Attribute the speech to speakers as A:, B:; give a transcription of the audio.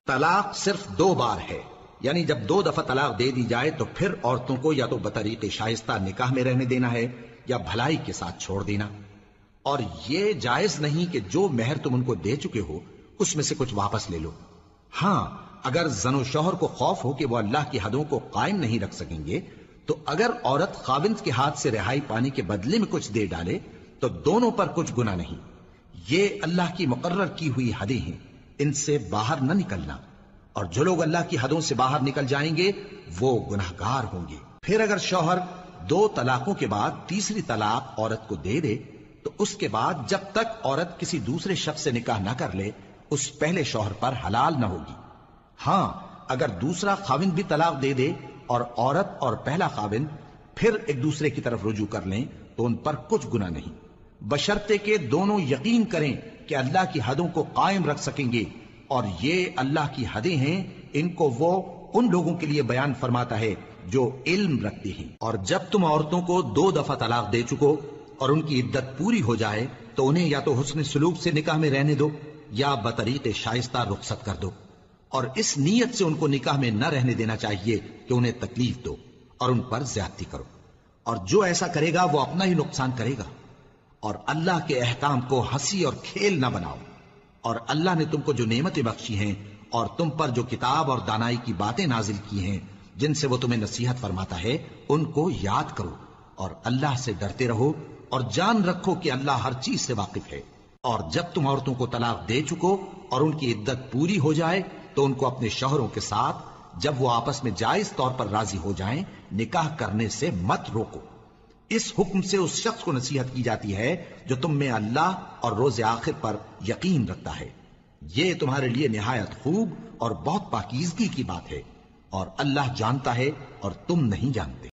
A: طلاق صرف 2 بار ہے، یعنی جب 2 دفعہ طلاق دے دی جائے تو پھر عورتوں کو یا تو بطریق شائستہ نکاح میں رہنے دینا ہے یا بھلائی کے ساتھ چھوڑ دینا، اور یہ جائز نہیں کہ جو مہر تم ان کو دے چکے ہو اس میں سے کچھ واپس لے لو۔ ہاں اگر زن و شوہر کو خوف ہو کہ وہ اللہ کی حدوں کو قائم نہیں رکھ سکیں گے تو اگر عورت خاوند کے ہاتھ سے رہائی پانے کے بدلے میں کچھ دے ڈالے تو دونوں پر کچھ گناہ نہیں۔ یہ اللہ کی مقرر کی ہوئی حدیں ہیں، ان سے باہر نہ نکلنا، اور جو لوگ اللہ کی حدوں سے باہر نکل جائیں گے وہ گناہگار ہوں گے۔ پھر اگر شوہر 2 طلاقوں کے بعد تیسری طلاق عورت کو دے دے تو اس کے بعد جب تک عورت کسی دوسرے شخص سے نکاح نہ کر لے اس پہلے شوہر پر حلال نہ ہوگی۔ ہاں اگر دوسرا خاوند بھی طلاق دے دے اور عورت اور پہلا خاوند پھر ایک دوسرے کی طرف رجوع کر لیں تو ان پر کچھ گناہ نہیں، بشرطے کہ دونوں یقین کریں کہ اللہ کی حدوں کو قائم رکھ سکیں گے، اور یہ اللہ کی حدیں ہیں، ان کو وہ ان لوگوں کے لیے بیان فرماتا ہے جو علم رکھتے ہیں۔ اور جب تم عورتوں کو 2 دفعہ طلاق دے چکو اور ان کی عدت پوری ہو جائے تو انہیں یا تو حسن سلوک سے نکاح میں رہنے دو یا بطریق شائستہ رخصت کر دو، اور اس نیت سے ان کو نکاح میں نہ رہنے دینا چاہیے کہ انہیں تکلیف دو اور ان پر زیادتی کرو، اور جو ایسا کرے گا وہ اپنا ہی نقصان کرے گا، اور اللہ کے احکام کو ہنسی اور کھیل نہ بناؤ۔ اور اللہ نے تم کو جو نعمتیں بخشی ہیں اور تم پر جو کتاب اور دانائی کی باتیں نازل کی ہیں جن سے وہ تمہیں نصیحت فرماتا ہے ان کو یاد کرو، اور اللہ سے ڈرتے رہو، اور جان رکھو کہ اللہ ہر چیز سے واقف ہے۔ اور جب تم عورتوں کو طلاق دے چکو اور ان کی عدت پوری ہو جائے تو ان کو اپنے شوہروں کے ساتھ جب وہ آپس میں جائز طور پر راضی ہو جائیں نکاح کرنے سے مت روکو۔ اس حکم سے اس شخص کو نصیحت کی جاتی ہے جو تم میں اللہ اور روز آخر پر یقین رکھتا ہے، یہ تمہارے لیے نہایت خوب اور بہت پاکیزگی کی بات ہے، اور اللہ جانتا ہے اور تم نہیں جانتے۔